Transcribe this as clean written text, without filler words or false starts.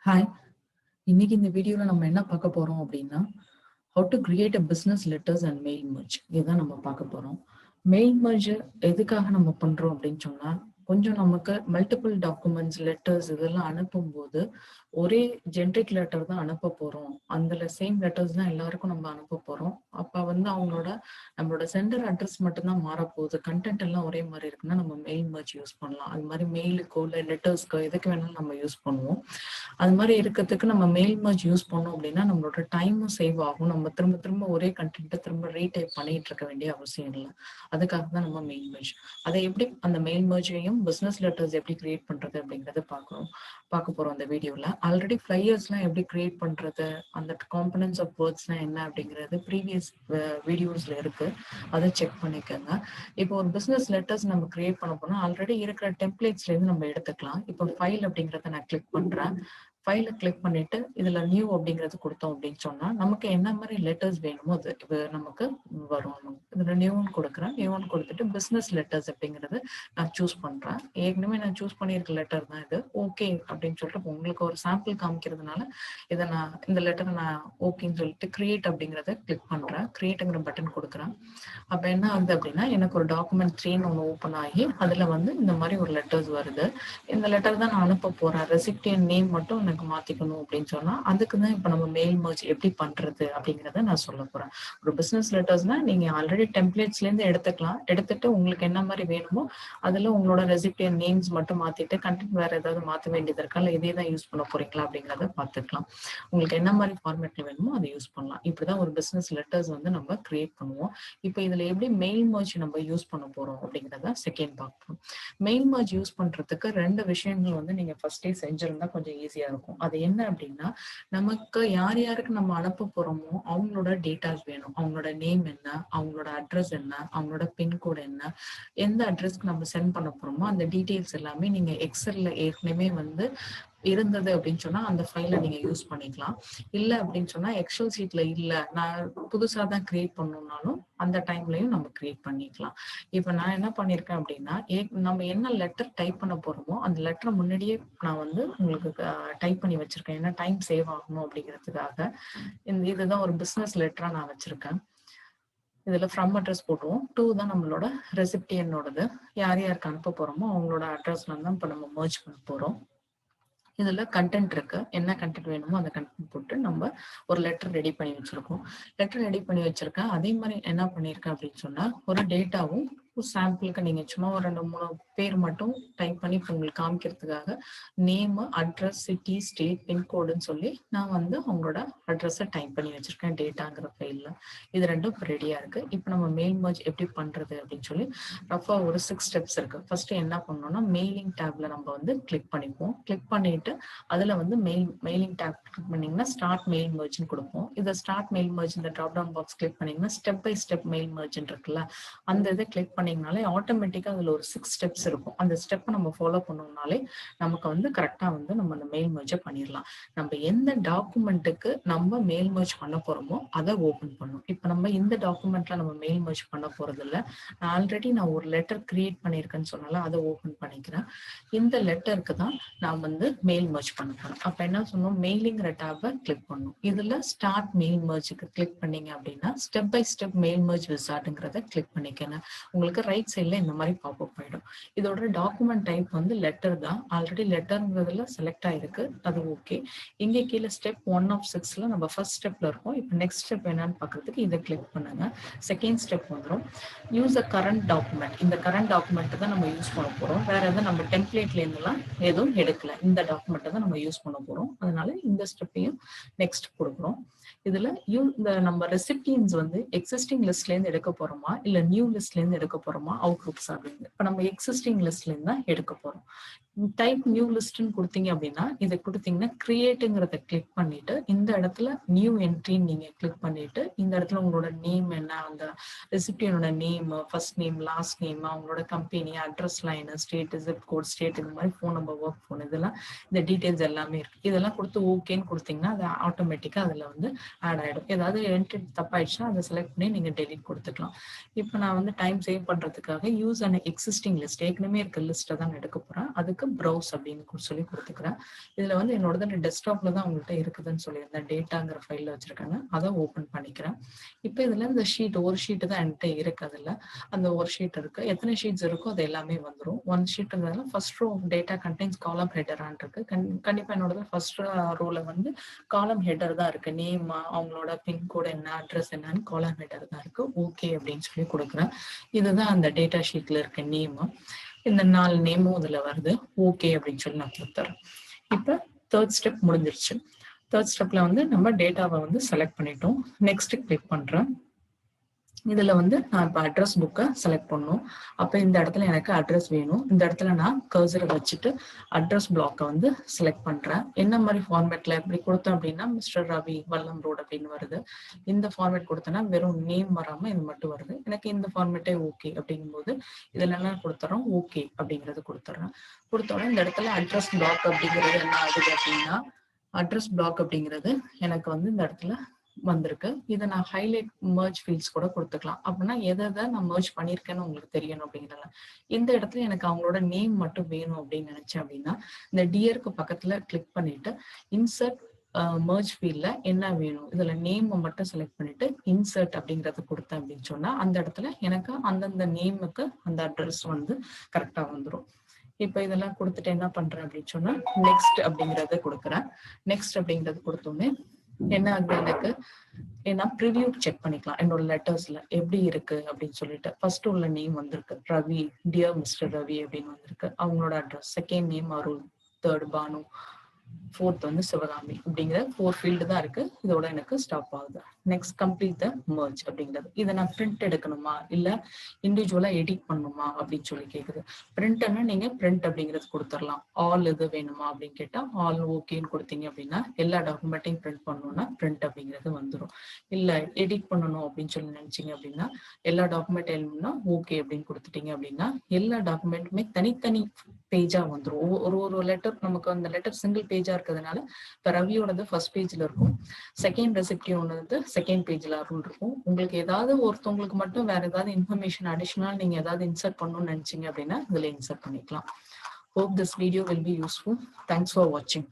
Hi, இன்னைக்கு இந்த வீடியோல நம்ம என்ன பார்க்க போறோம் அப்படின்னா, how to create a business letters and mail merge. இதுதான் நம்ம பார்க்க போறோம். மெயில் merge எதுக்காக நம்ம பண்றோம் அப்படின்னு சொன்னா, கொஞ்சம் நமக்கு மல்டிபிள் டாக்குமெண்ட்ஸ், லெட்டர்ஸ் இதெல்லாம் அனுப்பும்போது ஒரே ஜென்ரிக் லெட்டர் தான் அனுப்ப போறோம். அதுல சேம் லெட்டர்ஸ் தான் எல்லாருக்கும் நம்ம அனுப்ப போறோம். அப்ப வந்து நம்மளோட சென்டர் அட்ரஸ் மட்டும்தான் மாறப்போகுது. கண்டென்ட் எல்லாம் ஒரே மாதிரி இருக்குன்னா நம்ம மெயில் merge யூஸ் பண்ணலாம். அது மாதிரி மெயிலுக்கோ இல்லை லெட்டர்ஸ்க்கோ எதுக்கு வேணாலும் நம்ம யூஸ் பண்ணுவோம். அது மாதிரி இருக்கிறதுக்கு நம்ம மெயில் merge யூஸ் பண்ணோம் அப்படின்னா நம்மளோட டைமும் சேவ் ஆகும். நம்ம திரும்ப திரும்ப ஒரே கண்டென்ட்டை திரும்ப ரீடைப் பண்ணிட்டு இருக்க வேண்டிய அவசியம் இல்லை. அதுக்காக தான் நம்ம மெயில் merge. அதை எப்படி அந்த மெயில் mergeயையும் பிசினஸ் லெட்டர்ஸ் எப்படி கிரியேட் பண்றது அப்படிங்கறத பார்க்க போறோம் அந்த வீடியோல. ஆல்ரெடி ஃபிளையர்ஸ்லாம் எப்படி கிரியேட் பண்றது, அந்த காம்பனன்ட்ஸ் ஆஃப் வேர்ட்ஸ்லாம் என்ன அப்படிங்கிறது ப்ரீவியஸ் வீடியோஸ்ல இருக்கு. அதை செக் பண்ணிக்கோங்க. இப்போ ஒரு பிசினஸ் லெட்டர்ஸ் நம்ம கிரியேட் பண்ண போனா ஆல்ரெடி இருக்கிற டெம்ப்ளேட்ஸ்ல இருந்து நம்ம எடுத்துக்கலாம். இப்போ ஃபைல் அப்படிங்கறத நான் கிளிக் பண்றேன். ஃபைலை கிளிக் பண்ணிட்டு இதுல நியூ அப்படிங்கிறது கொடுத்தோம் அப்படின்னு சொன்னா நமக்கு என்ன மாதிரி லெட்டர்ஸ் வேணுமோ அது இது நமக்கு வரும். இதுல நியூன்னு கொடுக்குறேன். நியூன்னு கொடுத்துட்டு பிசினஸ் லெட்டர்ஸ் அப்படிங்கிறது நான் சூஸ் பண்றேன். ஏற்கனவே நான் சூஸ் பண்ணியிருக்க லெட்டர் தான் இது. ஓகே அப்படின்னு சொல்லிட்டு உங்களுக்கு ஒரு சாம்பிள் காமிக்கிறதுனால இந்த லெட்டரை நான் ஓகேன்னு சொல்லிட்டு கிரியேட் அப்படிங்கிறத கிளிக் பண்றேன். கிரியேட்டுங்கிற பட்டன் கொடுக்குறேன். அப்ப என்ன ஆகுது அப்படின்னா எனக்கு ஒரு டாக்குமெண்ட் 3ன்னு ஒன்று ஓப்பன் ஆகி அதுல வந்து இந்த மாதிரி ஒரு லெட்டர்ஸ் வருது. இந்த லெட்டர் தான் நான் அனுப்ப போறேன். ரெசிபியன்ட் நேம் மட்டும் எனக்கு மாத்திக்கணும் அப்படின்னு சொன்னா அதுக்கு தான் இப்ப நம்ம மெயில் merge எப்படி பண்றது அப்படிங்கிறத நான் சொல்ல போறேன். ஒரு பிசினஸ் லெட்டர்ஸ்னா நீங்க ஆல்ரெடி டெம்ப்ளேட்ஸ்ல இருந்து எடுத்துக்கலாம். எடுத்துட்டு உங்களுக்கு என்ன மாதிரி வேணுமோ அதுல உங்களோட ரெசிபியன்ட் நேம்ஸ் மட்டும் மாத்திட்டு கண்டென்ட் வேற ஏதாவது மாத்த வேண்டியது இருக்கா, இல்லை இதே தான் யூஸ் பண்ண போறீங்களா அப்படிங்கிறத பார்த்துக்கலாம். உங்களுக்கு என்ன மாதிரி ஃபார்மேட்ல வேணுமோ அதை யூஸ் பண்ணலாம். இப்படிதான் ஒரு பிசினஸ் லெட்டர்ஸ் வந்து நம்ம கிரியேட் பண்ணுவோம். இப்போ இதுல எப்படி மெயில் merge நம்ம யூஸ் பண்ண போறோம் அப்படிங்கிறத செகண்ட் பார்ப்போம். மெயில் merge யூஸ் பண்றதுக்கு 2 விஷயங்கள் வந்து நீங்க ஃபர்ஸ்டே செஞ்சிருந்தா கொஞ்சம் ஈஸியா இருக்கும். அது என்ன அப்படின்னா, நமக்கு யார் யாருக்கு நம்ம அனுப்ப போறோமோ அவங்களோட டேட்டாஸ் வேணும். அவங்களோட நேம் என்ன, அவங்களோட அட்ரஸ் என்ன, அவங்களோட பின்கோடு என்ன, எந்த அட்ரஸ்க்கு நம்ம சென்ட் பண்ண போறோமோ அந்த டீட்டெயில்ஸ் எல்லாமே நீங்க எக்ஸல்ல ஏற்கனவே வந்து இருந்தது அப்படின்னு சொன்னா அந்த ஃபைலை நீங்க யூஸ் பண்ணிக்கலாம். இல்ல அப்படின்னு சொன்னா எக்ஸல் சீட்ல இல்ல நான் புதுசா தான் கிரியேட் பண்ணணும்னாலும் அந்த டைம்லயும் நம்ம கிரியேட் பண்ணிக்கலாம். இப்ப நான் என்ன பண்ணிருக்கேன் அப்படின்னா நம்ம என்ன லெட்டர் டைப் பண்ண போறோமோ அந்த லெட்டரை முன்னாடியே நான் வந்து உங்களுக்கு டைப் பண்ணி வச்சிருக்கேன். ஏன்னா டைம் சேவ் ஆகணும் அப்படிங்கிறதுக்காக. இதுதான் ஒரு பிசினஸ் லெட்டரா நான் வச்சிருக்கேன். இதுல ஃப்ரம் அட்ரஸ் போட்டுருவோம். 2 தான் நம்மளோட ரெசிபியனோடது. யார் யாருக்கு அனுப்ப போறோமோ அவங்களோட அட்ரஸ்ல தான் இப்ப நம்ம merge பண்ண போறோம். இதுல கண்டென்ட் இருக்கு. என்ன கண்டென்ட் வேணுமோ அந்த கண்டென்ட் போட்டு நம்ம ஒரு லெட்டர் ரெடி பண்ணி வச்சிருக்கோம். லெட்டர் ரெடி பண்ணி வச்சிருக்கேன். அதே மாதிரி என்ன பண்ணிருக்கேன் அப்படின்னு சொன்னா ஒரு டேட்டாவும் சாம்பிளுக்கு நீங்க சும்மா ஒரு 2-3 பேர் மட்டும் டைப் பண்ணி உங்களுக்கு காமிக்கிறதுக்காக நேம், அட்ரஸ், சிட்டி, ஸ்டேட், பின்கோடுன்னு சொல்லி நான் வந்து அவங்களோட அட்ரஸை டைப் பண்ணி வச்சிருக்கேன் டேட்டாங்கிற ஃபைல்ல. இது ரெண்டும் இப்போ ரெடியா இருக்கு. இப்போ நம்ம மெயில் merge எப்படி பண்றது அப்படின்னு சொல்லி ரஃபா ஒரு 6 ஸ்டெப்ஸ் இருக்கு. ஃபர்ஸ்ட் என்ன பண்ணணும்னா மெயிலிங் டேப்ல நம்ம வந்து கிளிக் பண்ணிப்போம். கிளிக் பண்ணிட்டு அதுல வந்து மெயிலிங் டேப் கிளிக் பண்ணீங்கன்னா ஸ்டார்ட் மெயில் mergeன்னு கொடுப்போம். இதை ஸ்டார்ட் மெயில் merge இந்த டிராப் டவுன் பாக்ஸ் கிளிக் பண்ணீங்கன்னா ஸ்டெப் பை ஸ்டெப் மெயில் mergeன்னு இருக்குல்ல, அந்த இதை கிளிக் பண்ணீங்கனாலே ஆட்டோமேட்டிக்கா அதுல ஒரு 6 ஸ்டெப்ஸ் இருக்கும். அந்த ஸ்டெப்பை நம்ம ஃபாலோ பண்ணோம்னாலே நமக்கு வந்து கரெக்டா வந்து நம்ம அந்த மெயில் merge பண்ணிடலாம். நம்ம எந்த டாக்குமெண்ட்டுக்கு நம்ம மெயில் merge பண்ண போறோமோ அதை ஓபன் பண்ணும். இப்போ நம்ம இந்த டாக்குமெண்ட்ல நம்ம மெயில் merge பண்ண போறது இல்லை. ஆல்ரெடி நான் ஒரு லெட்டர் கிரியேட் பண்ணியிருக்கேன்னு சொன்னால அதை ஓபன் பண்ணிக்கிறேன். இந்த லெட்டருக்கு தான் நான் வந்து மெயில் merge பண்ண போறேன். அப்ப என்ன சொன்னோம், மெயிலிங்கிற டேபை கிளிக் பண்ணும். இதுல ஸ்டார்ட் மெயில் mergeக்கு கிளிக் பண்ணீங்க அப்படின்னா step by step mail merge விசார்ட்ங்கிறத கிளிக் பண்ணிக்கங்க. உங்களுக்கு ரைட் சைட்ல இந்த மாதிரி பாப்அப் ஆயிடும். இதோட டாக்குமெண்ட் டைப் வந்து லெட்டர் தான். ஆல்ரெடி லெட்டர்ங்கிறதுல செலக்ட் ஆயிருக்கு, அது ஓகே. இங்கே கீழே ஸ்டெப் 1 of 6ல நம்ம ஃபர்ஸ்ட் ஸ்டெப்ல இருக்கோம். இப்போ நெக்ஸ்ட் ஸ்டெப் என்னன்னு பார்க்கறதுக்கு இதை கிளிக் பண்ணுங்க. செகண்ட் ஸ்டெப் வந்துடும் யூஸ் அ கரண்ட் டாக்குமெண்ட். இந்த கரண்ட் டாக்குமெண்ட் தான் நம்ம யூஸ் பண்ண போறோம். வேற எதுவும் நம்ம டெம்ப்ளேட்ல இருந்தெல்லாம் எதுவும் எடுக்கல. இந்த டாக்குமெண்ட் தான் நம்ம யூஸ் பண்ண போறோம். அதனால இந்த ஸ்டெப்பையும் நெக்ஸ்ட் கொடுக்குறோம். இதுல இந்த நம்ம ரெசிபியன்ஸ் வந்து எக்ஸிஸ்டிங் லிஸ்ட்ல இருந்து எடுக்க போறோமா இல்ல நியூ லிஸ்ட்ல இருந்து எடுக்க போறோமா அவுட்லுக்ஸ் அப்படின்னு. இப்ப நம்ம எக்ஸிஸ்டிங் லிஸ்ட்ல இருந்து தான் எடுக்க போறோம். டைப் நியூ லிஸ்ட்னு கொடுத்தீங்க அப்படின்னா இதை கொடுத்தீங்கன்னா கிரியேட்டுங்கிறத கிளிக் பண்ணிட்டு இந்த இடத்துல நியூ என்ட்ரின்னு நீங்க கிளிக் பண்ணிட்டு இந்த இடத்துல உங்களோட நேம் என்ன, அந்த ரெசிபியனோட name, first name, last name, அவங்களோட company address line, state, zip code, state, இந்த மாதிரி ஃபோன் நம்பர், ஒர்க் ஃபோன், இதெல்லாம் இந்த டீடைல்ஸ் எல்லாமே இருக்கு. இதெல்லாம் கொடுத்து ஓகேன்னு கொடுத்தீங்கன்னா அது ஆட்டோமேட்டிக்கா அதுல வந்து ஆட் ஆயிடும். ஏதாவது என்ட்ரி தப்பாயிடுச்சுன்னா அதை செலக்ட் பண்ணி நீங்க டெலிட் கொடுத்துக்கலாம். இப்போ நான் வந்து டைம் சேவ் பண்றதுக்காக யூஸ் அண்ட் எக்ஸிஸ்டிங் லிஸ்ட், ஏற்கனவே இருக்க லிஸ்ட்டை தான் எடுக்க போறேன். அதுக்கு கொடுக்கறதுக்கு ப்ரௌஸ் அப்படின்னு சொல்லி கொடுத்துக்கிறேன். இதுல வந்து என்னோட டெஸ்க்டாப்ல தான் உங்கள்கிட்ட இருக்குதுன்னு சொல்லியிருந்தேன். டேட்டாங்கிற ஃபைல்ல வச்சிருக்காங்க, அதை ஓப்பன் பண்ணிக்கிறேன். இப்போ இதுல இந்த ஷீட் ஒரு ஷீட் தான் என்கிட்ட இருக்கு. அதுல அந்த ஒரு ஷீட் இருக்கு. எத்தனை ஷீட்ஸ் இருக்கோ அது எல்லாமே வந்துடும். ஒன் ஷீட்ங்கிறதுல first row of data contains column ஹெட்டரான் இருக்கு. கண்டிப்பா என்னோட ஃபர்ஸ்ட் ரோல வந்து காலம் ஹெட்டர் தான் இருக்கு. நேம், அவங்களோட பின்கோடு என்ன, அட்ரஸ் என்னன்னு காலம் ஹெட்டர் தான் இருக்கு. ஓகே அப்படின்னு சொல்லி கொடுக்குறேன். இதுதான் அந்த டேட்டா ஷீட்ல இருக்க நேம். இந்த 4 நேமும் இதுல வருது. ஓகே அப்படின்னு சொல்லி நான் கொடுத்துறேன். இப்ப தேர்ட் ஸ்டெப் முடிஞ்சிருச்சு. தேர்ட் ஸ்டெப்ல வந்து நம்ம டேட்டாவை வந்து செலக்ட் பண்ணிட்டோம். நெக்ஸ்ட் கிளிக் பண்றேன். இதுல வந்து நான் இப்ப அட்ரஸ் புக்கை செலக்ட் பண்ணும். அப்ப இந்த இடத்துல எனக்கு அட்ரஸ் வேணும். இந்த இடத்துல நான் கர்சரை வச்சுட்டு அட்ரஸ் பிளாக்கை வந்து செலக்ட் பண்றேன். என்ன மாதிரி ஃபார்மேட்ல எப்படி கொடுத்தேன் அப்படின்னா மிஸ்டர் ரவி வல்லம் ரோடு அப்படின்னு வருது. இந்த ஃபார்மேட் கொடுத்தேன்னா வெறும் நேம் வராம இது மட்டும் வருது. எனக்கு இந்த ஃபார்மேட்டே ஓகே அப்படிங்கும்போது இதுல என்ன கொடுத்துறோம், ஓகே அப்படிங்கறது கொடுத்துட்றேன். கொடுத்தோட இந்த இடத்துல அட்ரஸ் பிளாக் அப்படிங்கிறது என்ன ஆகுது அப்படின்னா, அட்ரஸ் பிளாக் அப்படிங்கிறது எனக்கு வந்து இந்த இடத்துல வந்திருக்கு. இதை நான் ஹைலைட் மர்ஜ் ஃபீல்ட்ஸ் கூட கொடுத்துக்கலாம். அப்படின்னா எதை நான் மர்ஜ் பண்ணியிருக்கேன்னு உங்களுக்கு தெரியணும் அப்படிங்கிறத. இந்த இடத்துல எனக்கு அவங்களோட நேம் மட்டும் வேணும் அப்படின்னு நினைச்சேன் அப்படின்னா இந்த டியருக்கு பக்கத்துல கிளிக் பண்ணிட்டு இன்சர்ட் மர்ஜ் ஃபீல்ட்ல என்ன வேணும் இதுல நேம் மட்டும் செலக்ட் பண்ணிட்டு இன்சர்ட் அப்படிங்கறது கொடுத்தேன் அப்படின்னு சொன்னா அந்த இடத்துல எனக்கு அந்தந்த நேமுக்கு அந்த அட்ரஸ் வந்து கரெக்டா வந்துடும். இப்ப இதெல்லாம் கொடுத்துட்டு என்ன பண்றேன் அப்படின்னு சொன்னா நெக்ஸ்ட் அப்படிங்கறத கொடுக்குறேன். நெக்ஸ்ட் அப்படிங்கறது கொடுத்தோன்னே என்ன ஆகுது எனக்கு, ஏன்னா ப்ரிவியூ செக் பண்ணிக்கலாம் என்னோட லெட்டர்ஸ்ல எப்படி இருக்கு அப்படின்னு சொல்லிட்டு. ஃபர்ஸ்ட் உள்ள நேம் வந்திருக்கு ரவி, டியர் மிஸ்டர் ரவி அப்படின்னு வந்திருக்கு. அவங்களோட அட்ரஸ். செகண்ட் நேம் அருள், தேர்ட் பானு, ஃபோர்த் வந்து சிவகாமி அப்படிங்கிற 4 ஃபீல்டு தான் இருக்கு. இதோட எனக்கு ஸ்டாப் ஆகுது. நெக்ஸ்ட் கம்ப்ளீட் த மர்ஜ் அப்படிங்கிறது. இதை நான் பிரிண்ட் எடுக்கணுமா இல்ல இண்டிவிஜுவலா எடிட் பண்ணணுமா அப்படின்னு சொல்லி கேக்குது. பிரிண்ட்னா நீங்க பிரிண்ட் அப்படிங்கிறது கொடுத்துடலாம். ஆல் இது வேணுமா அப்படின்னு கேட்டா ஆல் ஓகேன்னு கொடுத்தீங்க அப்படின்னா எல்லா டாக்குமெண்ட்டையும் பிரிண்ட் பண்ணணும்னா பிரிண்ட் அப்படிங்கிறது வந்துடும். இல்ல எடிட் பண்ணணும் அப்படின்னு சொல்லி நினைச்சீங்க அப்படின்னா எல்லா டாக்குமெண்ட் எழுதுனா ஓகே அப்படின்னு கொடுத்துட்டீங்க அப்படின்னா எல்லா டாக்குமெண்ட்டுமே தனித்தனி பேஜா வந்துடும். ஒரு லெட்டர் நமக்கு அந்த லெட்டர் சிங்கிள் பேஜா இருக்கிறதுனால இப்ப ரவியோடது ஃபர்ஸ்ட் பேஜ்ல இருக்கும், செகண்ட் ரெசிப்டியோடது செகண்ட் பேஜ்ல அருள் இருக்கும். உங்களுக்கு ஏதாவது ஒருத்தவங்களுக்கு மட்டும் வேற ஏதாவது இன்ஃபர்மேஷன் அடிஷனல் நீங்க ஏதாவது இன்சர்ட் பண்ணணும்னு நினைச்சீங்க அப்படின்னா இதுல இன்சர்ட் பண்ணிக்கலாம். Hope this video will be useful. Thanks for watching.